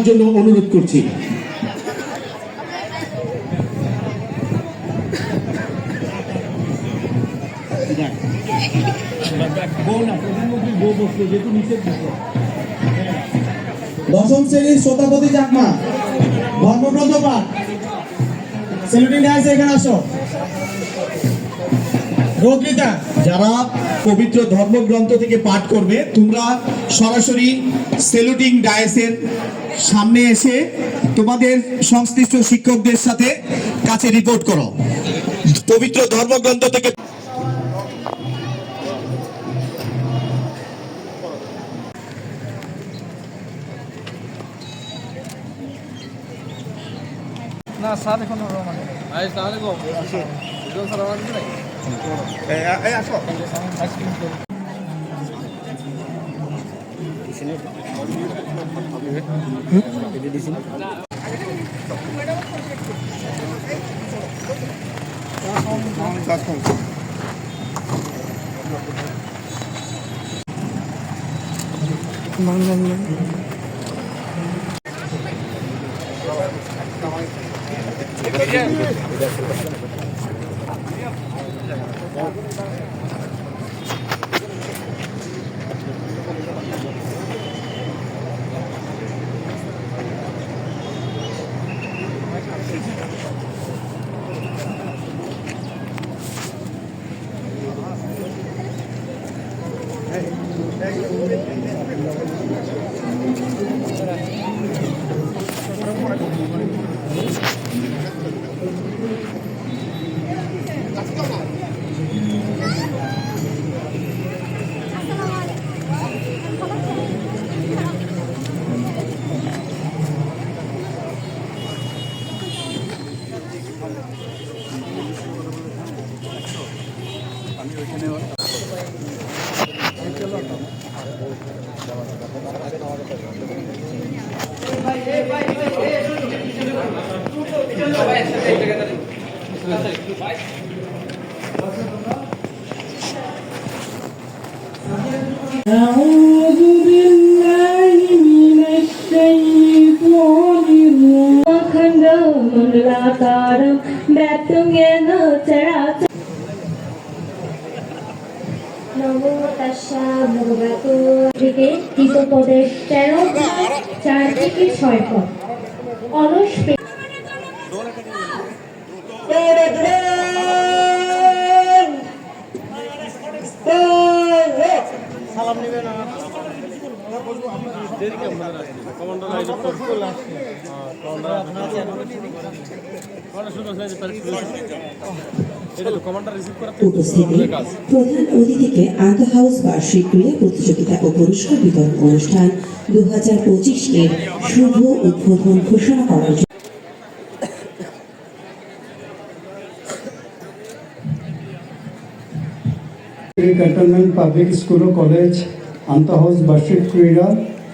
জন্য অনুরোধ করছি। দশম শ্রেণীর শ্রোতাপতি চাকমা ধর্মব্রত পাঠ সেলুটিং ডান্স এখানে আসো। রোগিতা যারা পবিত্র ধর্মগ্রন্থ থেকে পাঠ করবে তোমরা সরাসরি সেলুটিং ডায়াসের সামনে এসে তোমাদের সংশ্লিষ্ট শিক্ষকদের সাথে কাছে রিপোর্ট করো। পবিত্র ধর্মগ্রন্থ থেকে না স্যার এখন তাহলে স্যার আমার নাই আসো أعوذ بالله من الشيطان الرجيم নমো তাস্যা ভগবতো থেকে তৃতীয়পদের 13 4 থেকে 6 পদ অলস সালাম নেবে না উপস্থিতি প্রধান অতিথিকে আন্তঃ হাউস বার্ষিক ক্রীড়া প্রতিযোগিতা ও পুরস্কার বিতরণ অনুষ্ঠান 2025 এর শুভ উদ্বোধন ঘোষণা করার জন্য ক্যান্টনমেন্ট পাবলিক স্কুল ও কলেজ আন্তঃ হাউস বার্ষিক ক্রীড়া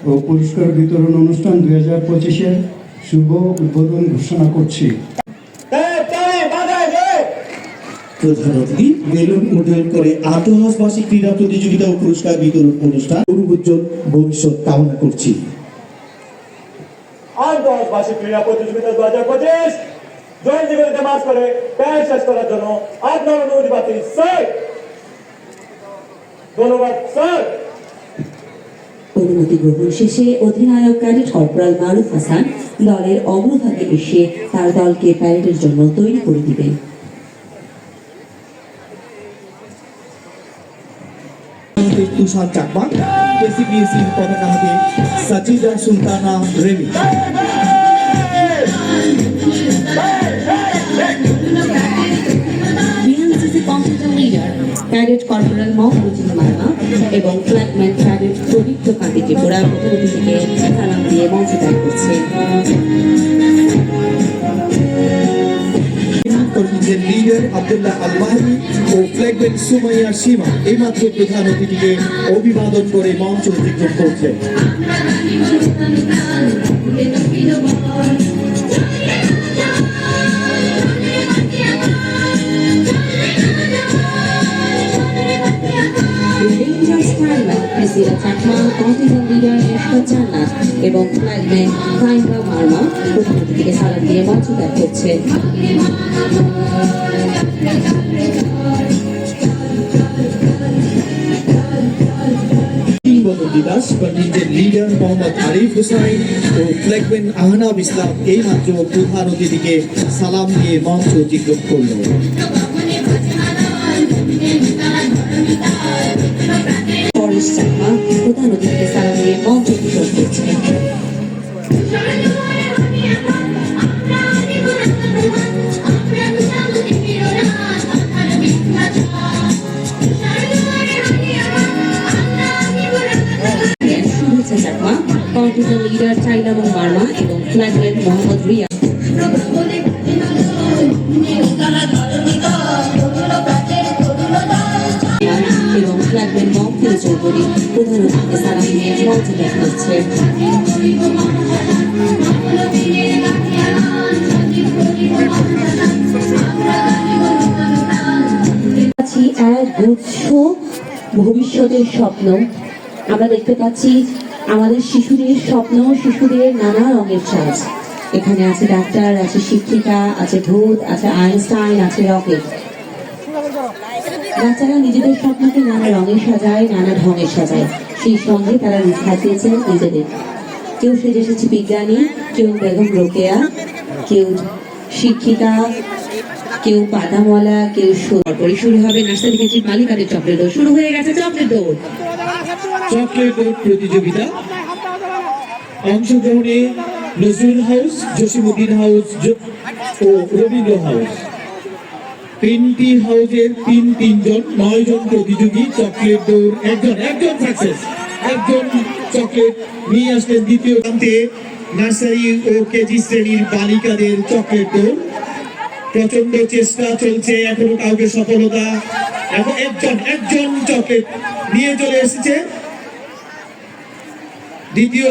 ও পুরস্কার বিতরণ অনুষ্ঠান 2025-এর শুভ উদ্বোধন ঘোষণা করছি। প্রধান অতিথি বেলুন উড্ডয়ন করে আন্তঃ হাউস বার্ষিক ক্রীড়া প্রতিযোগিতা ও পুরস্কার বিতরণ অনুষ্ঠান উজ্জ্বল ভবিষ্যৎ কামনা করছি। আন্তঃ হাউস বার্ষিক ক্রীড়া প্রতিযোগিতা 2025 জয়েন্ট জীবনীতে মাস করে প্যান শেষ করার জন্য আপনার অনুমতি পাচ্ছি স্যার। ধন্যবাদ স্যার। অনুমতি গ্রহণ শেষে অধিনায়ক ক্যাডেট কর্পোরাল মারুফ হাসান দলের অগ্রভাগে এসে তার দলকে প্যারেডের জন্য তৈরি করে দিবেন। তুষার চাকমা কেসিবিএসি পতাকা হাতে সাজিদা সুলতানা রেমি কম্পিউটার লিডার ক্যাডেট কর্পোরাল মহবুজিন মার্মা এবং ফ্ল্যাগম্যান ক্যাডেট প্রদীপ্ত কান্তি ত্রিপুরা প্রধান অতিথিকে সালাম দিয়ে মঞ্চ ত্যাগ করছে। লিডার আব্দুল্লাহ আল মাহরি ও ফ্ল্যাগম্যান সুমাইয়া সীমা এইমাত্র প্রধান অতিথিকে অভিবাদন করে মঞ্চ অতিক্রম করছে। এবং ফ্ল্যাগম্যান কাইন্দা মার্মা প্রধান অতিথিকে সালাম দিয়ে মঞ্চ ত্যাগ করছে। দিদাস পন্ডিতের লিডার মোহাম্মদ আরিফ হুসাইন ও ফ্ল্যাগম্যান আহনাব ইসলাম এই মাত্র প্রধান অতিথিকে সালাম দিয়ে মঞ্চ অতিক্রম করল। পরেশ চাকমা প্রধান অতিথিকে সালাম দিয়ে মঞ্চ অতিক্রম করছে। শুভেচ্ছা চাকমা কন্টিজেন্ট লিডার চাইলামন মার্মা এবং ফ্ল্যাগম্যান মোহাম্মদ রিয়া এবং ফ্ল্যাগম্যান মমফিল চৌধুরী প্রধান অতিথিকে সালাম দিয়ে মঞ্চ ত্যাগ করছে। এক গুচ্ছ ভবিষ্যতের স্বপ্ন আমরা দেখতে পাচ্ছি, আমাদের শিশুদের স্বপ্ন, শিশুদের নানা রঙের সাজ। এখানে আছে ডাক্তার, আছে শিক্ষিকা, আছে ভূত, আছে আইনস্টাইন, আছে রকেট। বাচ্চারা নিজেদের স্বপ্নকে নানা রঙে সাজায়, নানা ঢঙে সাজায়, সেই সঙ্গে তারা সাজিয়েছেন নিজেদের। কেউ সেজে এসেছে বিজ্ঞানী, কেউ বেগম রোকেয়া, কেউ শিক্ষিকা, কেউ পাতামলা, কেউ পরে শুরু হবে নার্সারি কেজির বালিকাদের চকলেট দৌড়। শুরু হয়ে গেছে চকলেট দৌড়। চকলেট দৌড় প্রতিযোগিতা অংশগ্রহণে নজরুল হাউস, জসিমউদ্দিন হাউস ও রবীন্দ্র হাউস, তিনটি হাউসের তিনজন 9 জন প্রতিযোগী। চকলেট দৌড় একজন সাকসেস, একজন চকলেট নিয়ে আসলেন দ্বিতীয় প্রান্তে। নার্সারি ও কেজি শ্রেণীর বালিকাদের চকলেট দৌড় প্রচন্ড চেষ্টা চলছে, এখনো কাউকে সফলতা। এখন একজন চকলেট নিয়ে চলে এসেছে, তৃতীয়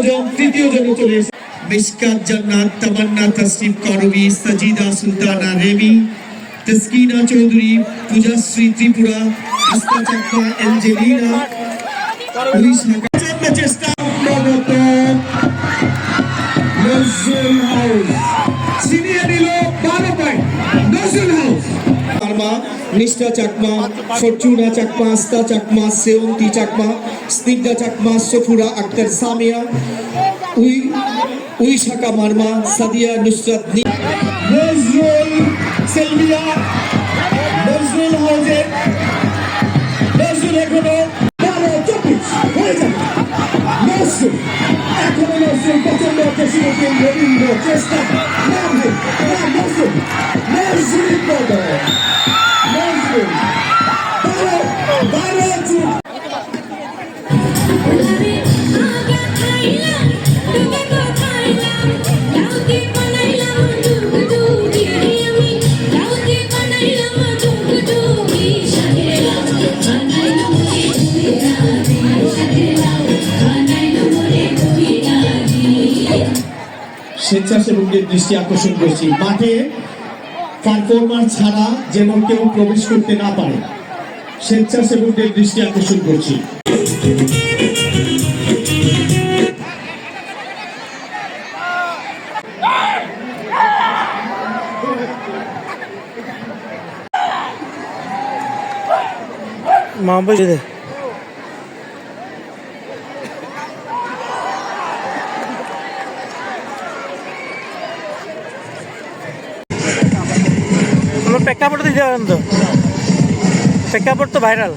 জনে চলে এসেছে। মিশকাত জান্নাত, তামান্না তাসনিম করবি, সাজিদা সুলতানা রেমি, তসকিনা চৌধুরী, পূজাশ্রী ত্রিপুরা, আস্থা চাকমা, এঞ্জেলিনা চেষ্টা নজরুল হাউস ছিনিয়ে নিল 12 পয়েন্ট। নজরুল হাউস মার্মা, নিষ্ঠা চাকমা, ফরচুনা চাকমা, আস্থা চাকমা, সেওন্তি চাকমা, স্নিগ্ধা চাকমা, সফুরা আক্তার সামিয়া, উইশাখা মার্মা, সাদিয়া নুসরাত, নজরুল সেলমিয়া। নজরুল হাউসের নজরুল এখনো 12-24 হয়ে যাবে। নজরুল এখনো নজরুল প্রচন্ড চেষ্টা, রবীন্দ্র চেষ্টা, নজরুল স্বেচ্ছাসেবকদের দৃষ্টি আকর্ষণ করছি, মাঠে পারফরম্যান্স ছাড়া যেন কেউ প্রবেশ করতে না পারে, স্বেচ্ছাসেবকদের দৃষ্টি আকর্ষণ করছি। মা বসে দে প্রেক্ষাপট দিতে পারেন তো, প্রেক্ষাপট তো ভাইরাল।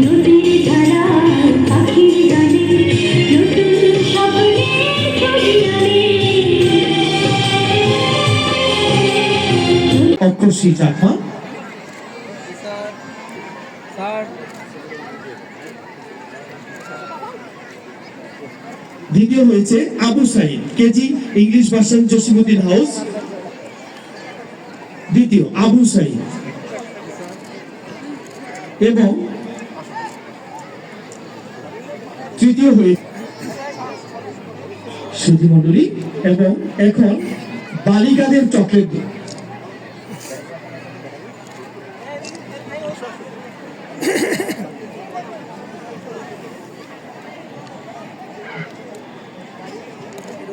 নদীর ধারায় পাখির গানে নতুন স্বপ্নের ছবি আনে অক্ষরশ্রী চাকমা, স্যার দ্বিতীয় হয়েছে Abu Sayeed, KG English version, Jasimuddin house. দ্বিতীয় আবু সাইদ এবং তৃতীয় হয়ে সুধীমণ্ডলী। এবং এখন বালিকাদের চকলেট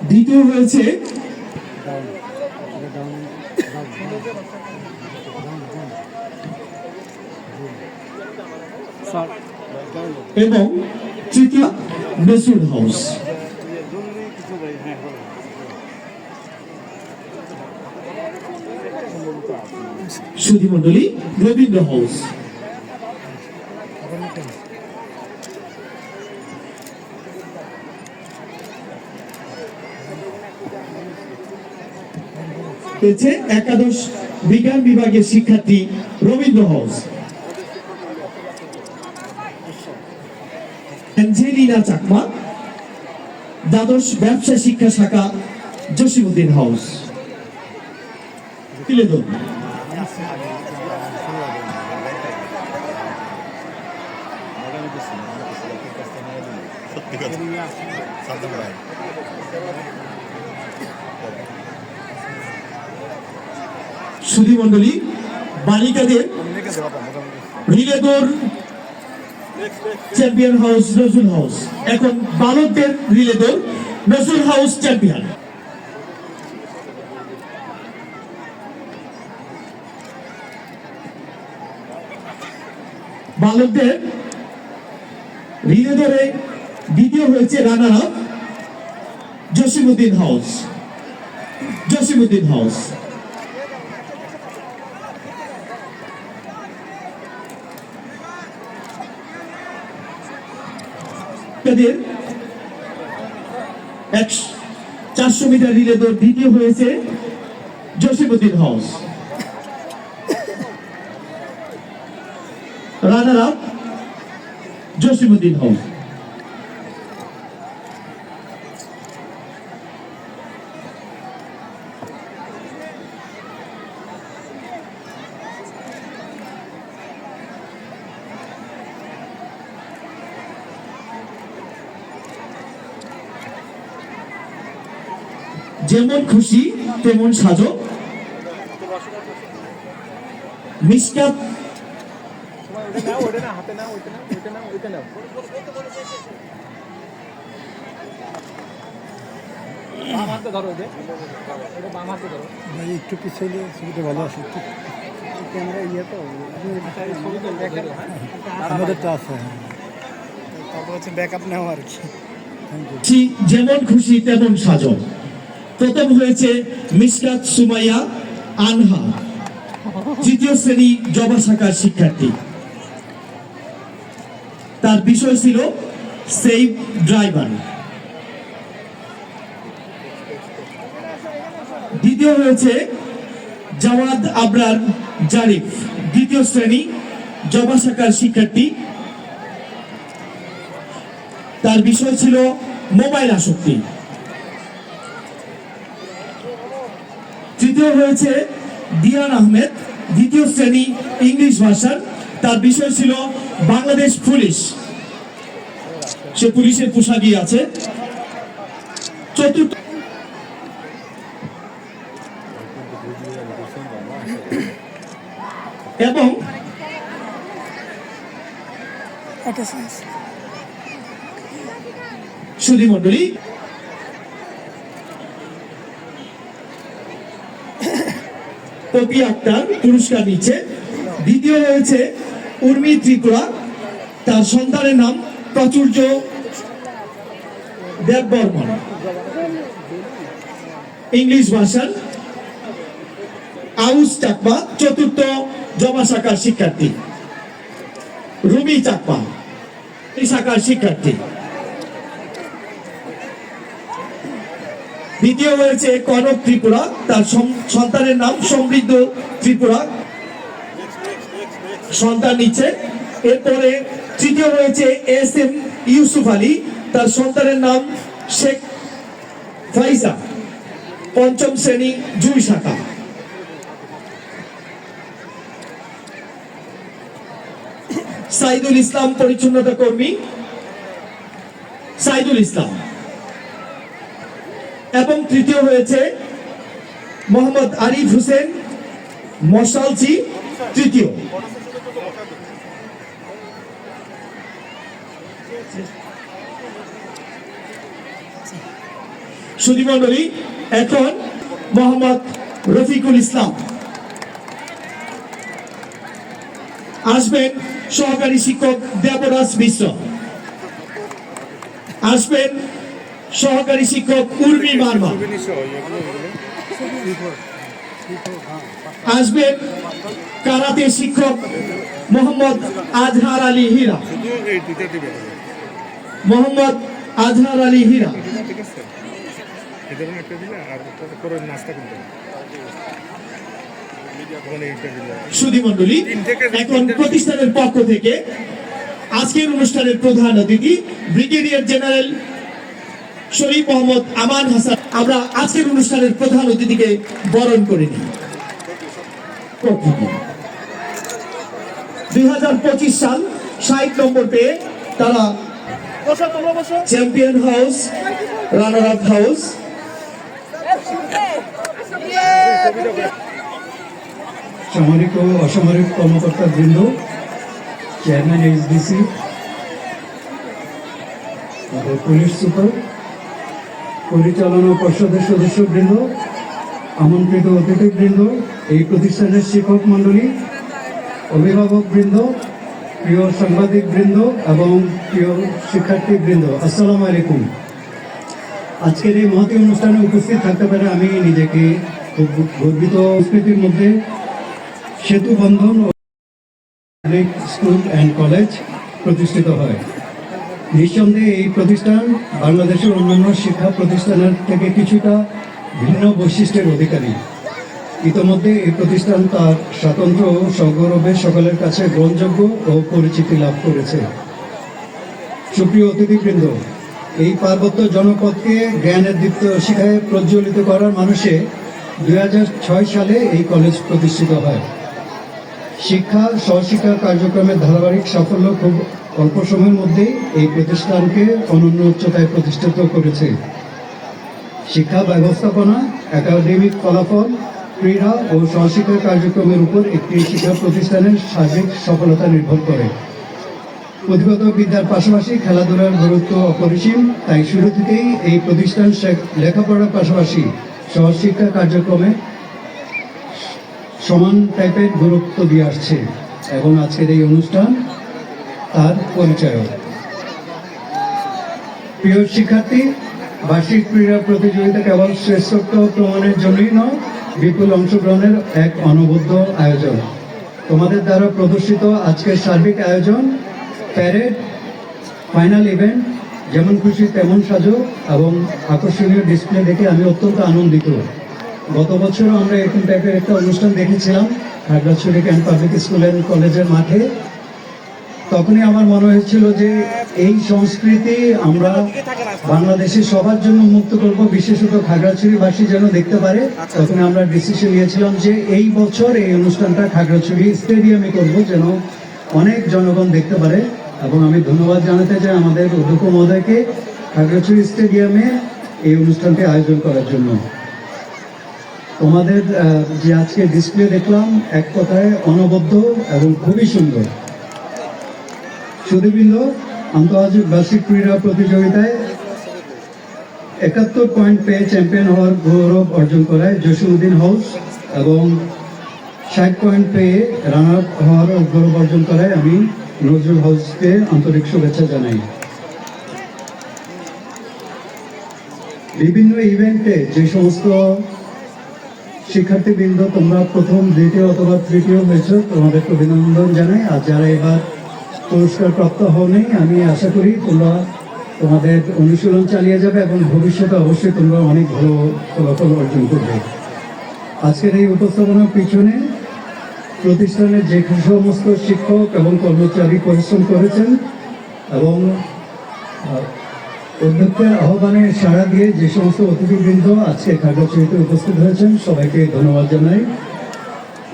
দ্বিতীয় হয়েছে এবং তৃতীয় মেসুড হাউস। সুধীমণ্ডলী রবীন্দ্র হাউস। পেয়েছে একাদশ বিজ্ঞান বিভাগের শিক্ষার্থী রবীন্দ্র হাউস। অ্যাঞ্জেলিনা চাকমা, দ্বাদশ ব্যবসা শিক্ষা শাখা, জসিমউদ্দিন হাউস। তুলে ধরুন। সুধীমণ্ডলী বালিকাদের রিলে দৌড় চ্যাম্পিয়ন হাউস নজরুল হাউস। এখন বালকদের রিলে দৌড় নজরুল হাউস চ্যাম্পিয়ন। বালকদের রিলে দৌড়ে দ্বিতীয় হয়েছে runner up Jasimuddin house. Jasimuddin house. তাদের 400 মিটার রিলে দৌড় দ্বিতীয় হয়েছে Jasimuddin house. Runner up Jasimuddin house. যেমন খুশি তেমন সাজো, মিসকাত ওটা না হাতে না ওইটা না ওইটা না ওইটা না বাম হাতে ধরো ওটা বাম হাতে ধরো একটু পিছনে ছবিটা ভালো আসে। ক্যামেরা ইয়ে তো আমাদের তো আছে, তারপর হচ্ছে ব্যাকআপ নেওয়া আর কি। যেমন খুশি তেমন সাজো। প্রথম হয়েছে মিসকাত সুমাইয়া আনহা, তৃতীয় শ্রেণী জবা শাখার শিক্ষার্থী। তার বিষয় ছিল সেভ ড্রাইভার। দ্বিতীয় হয়েছে জাওয়াদ আবরার জারিফ, দ্বিতীয় শ্রেণী জবা শাখার শিক্ষার্থী। তার বিষয় ছিল মোবাইল আসক্তি। তৃতীয় হয়েছে দিয়ান আহমেদ, দ্বিতীয় শ্রেণী ইংলিশ ভার্সন, তার বিষয় ছিল বাংলাদেশ পুলিশ, সে পুলিশের পোশাকই আছে। চতুর্থ এবং সুধী মণ্ডলী, পপি আক্তার পুরস্কার নিচ্ছে। দ্বিতীয় হয়েছে উর্মি ত্রিপুরা, তার সন্তানের নাম প্রাচুর্য দেববর্মন, ইংলিশ ভাষার। আউস চাকমা চতুর্থ জমা শাখার শিক্ষার্থী, রুমি চাকমা এই শাখার শিক্ষার্থী। দ্বিতীয় হয়েছে কনক ত্রিপুরা, তার সন্তানের নাম সমৃদ্ধ ত্রিপুরা, সন্তান নিচ্ছে। এরপরে তৃতীয় হয়েছে এস এম ইউসুফ আলী, তার সন্তানের নাম শেখ ফাইজা, পঞ্চম শ্রেণী জুই শাখা। সাইদুল ইসলাম পরিচ্ছন্নতা কর্মী, সাইদুল ইসলাম। এবং তৃতীয় হয়েছে মোহাম্মদ আরিফ হোসেন মশালচি, তৃতীয়। সুধী মণ্ডলী, এখন মোহাম্মদ রফিকুল ইসলাম আসবেন, সহকারী শিক্ষক দেবরাজ মিশ্র আসবেন, সহকারী শিক্ষক উর্মি মার্মা আসবেন, কারাতে শিক্ষক মোহাম্মদ আজহার আলী হীরা, মোহাম্মদ আজহার আলী হীরা। সুধী মণ্ডলী, এখন প্রতিষ্ঠানের পক্ষ থেকে আজকের অনুষ্ঠানের প্রধান অতিথি ব্রিগেডিয়ার জেনারেল শরীফ মোহাম্মদ আমান হাসান, আমরা আজকের অনুষ্ঠানের প্রধান অতিথিকে বরণ করে নিই। 2025 সাল 60 নম্বর পেয়ে তারা champion house, runner up house. সামরিক ও অসামরিক কর্মকর্তা বৃন্দ, চেয়ারম্যান এইচডিসি, পুলিশ সুপার, পরিচালনা পর্ষদের সদস্যবৃন্দ, আমন্ত্রিত অতিথিবৃন্দ, এই প্রতিষ্ঠানের শিক্ষক মণ্ডলী, অভিভাবকবৃন্দ, প্রিয় সাংবাদিকবৃন্দ এবং প্রিয় শিক্ষার্থীবৃন্দ, আসসালামু আলাইকুম। আজকের এই মহতী অনুষ্ঠানে উপস্থিত থাকতে পারে আমি নিজেকে খুব গর্বিত। সংস্কৃতির মধ্যে সেতু বন্ধন স্কুল অ্যান্ড কলেজ প্রতিষ্ঠিত হয়। নিঃসন্দেহে এই প্রতিষ্ঠান বাংলাদেশের অন্যান্য শিক্ষা প্রতিষ্ঠানের থেকে কিছুটা ভিন্ন বৈশিষ্ট্যের অধিকারী। ইতোমধ্যে এই প্রতিষ্ঠান তার স্বাতন্ত্র্য ও সগৌরবে সকলের কাছে গ্রহণযোগ্য ও পরিচিতি লাভ করেছে। সুপ্রিয় অতিথিবৃন্দ, এই পার্বত্য জনপদকে জ্ঞানের দীপ্ত শিখায় প্রজ্বলিত করার মানুষে 2006 সালে এই কলেজ প্রতিষ্ঠিত হয়। শিক্ষা সহশিক্ষা কার্যক্রমের ধারাবাহিক সাফল্য খুব অল্প সময়ের মধ্যেই এই প্রতিষ্ঠানকে অনন্য উচ্চতায় প্রতিষ্ঠিত করেছে। শিক্ষা ব্যবস্থাপনা, একাডেমিক ফলাফল, ক্রীড়া ও সহশিক্ষা কার্যক্রমের উপর একটি শিক্ষা প্রতিষ্ঠানের সার্বিক সফলতা নির্ভর করে। পুঁথিগত বিদ্যার পাশাপাশি খেলাধুলার গুরুত্ব অপরিসীম, তাই শুরু থেকেই এই প্রতিষ্ঠান লেখাপড়ার পাশাপাশি সহশিক্ষা কার্যক্রমে সমান টাইপের গুরুত্ব দিয়ে আসছে এবং আজকের এই অনুষ্ঠান তার পরিচয়। প্রিয় শিক্ষার্থী, বার্ষিক ক্রীড়া প্রতিযোগিতা কেবল শ্রেষ্ঠত্ব প্রমাণের জন্যই নয়, বিপুল অংশগ্রহণের এক অনবদ্য আয়োজন। তোমাদের দ্বারা প্রদর্শিত আজকের সার্বিক আয়োজন, প্যারেড, ফাইনাল ইভেন্ট, যেমন খুশি তেমন সাজো এবং আকর্ষণীয় ডিসপ্লে দেখে আমি অত্যন্ত আনন্দিত। গত বছরও আমরা এরকম টাইপের একটা অনুষ্ঠান দেখেছিলাম Khagrachari cantt public school and কলেজের মাঠে। তখনই আমার মনে হয়েছিল যে এই সংস্কৃতি আমরা বাংলাদেশের সবার জন্য মুক্ত করব, বিশেষত খাগড়াছড়িবাসী যেন দেখতে পারে। তখন আমরা ডিসিশন নিয়েছিলাম যে এই বছর এই অনুষ্ঠানটা খাগড়াছড়ি স্টেডিয়ামে করব, যেন অনেক জনগণ দেখতে পারে। এবং আমি ধন্যবাদ জানাতে চাই আমাদের অধ্যক্ষ মহোদয়কে খাগড়াছড়ি স্টেডিয়ামে এই অনুষ্ঠানটি আয়োজন করার জন্য। তোমাদের যে আজকে ডিসপ্লে দেখলাম এক কথায় অনবদ্য এবং খুবই সুন্দর। সুধীবৃন্দ, আন্তর্জাতিক বার্ষিক ক্রীড়া প্রতিযোগিতায় 71 পয়েন্ট পেয়ে চ্যাম্পিয়ন হওয়ার গৌরব অর্জন করায় জসীমউদ্দিন হাউস এবং 60 পয়েন্ট পেয়ে রানার হওয়ার গৌরব অর্জন করায় আমি নজরুল হাউসকে আন্তরিক শুভেচ্ছা জানাই। বিভিন্ন ইভেন্টে যে সমস্ত শিক্ষার্থীবৃন্দ তোমরা প্রথম, দ্বিতীয় অথবা তৃতীয় হয়েছ, তোমাদেরকে অভিনন্দন জানাই। আর যারা এবার পুরস্কার প্রাপ্ত হওনি, আমি আশা করি তোমরা তোমাদের অনুশীলন চালিয়ে যাবে এবং ভবিষ্যতে অবশ্যই তোমরা অনেক ভালো ফলাফল অর্জন করবে। আজকের এই উপস্থাপনার পিছনে প্রতিষ্ঠানের যে সমস্ত শিক্ষক এবং কর্মচারী পরিশ্রম করেছেন এবং অধ্যক্ষের আহ্বানে সাড়া দিয়ে যে সমস্ত অতিথিবৃন্দ আজকে খাগড়াছড়িতে উপস্থিত হয়েছেন, সবাইকে ধন্যবাদ জানাই।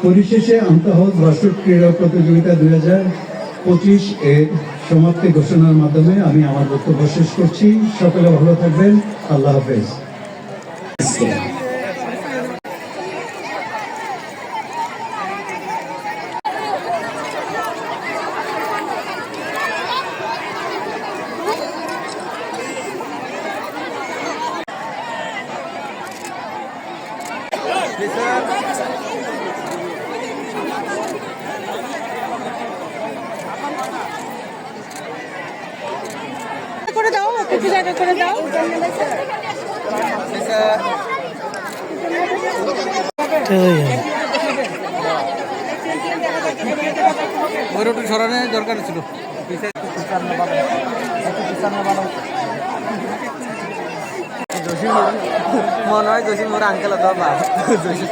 পরিশেষে আন্তঃহাউস বার্ষিক ক্রীড়া প্রতিযোগিতা 2025 এর সমাপ্তি ঘোষণার মাধ্যমে আমি আমার বক্তব্য শেষ করছি। সকলে ভালো থাকবেন। আল্লাহ হাফেজ। করে দাও, একটু জায়গা করে দাও। ওই রোড সরানোর দরকার ছিল। মনে হয় জসিম ওর আঙ্কেল বাবা জসিম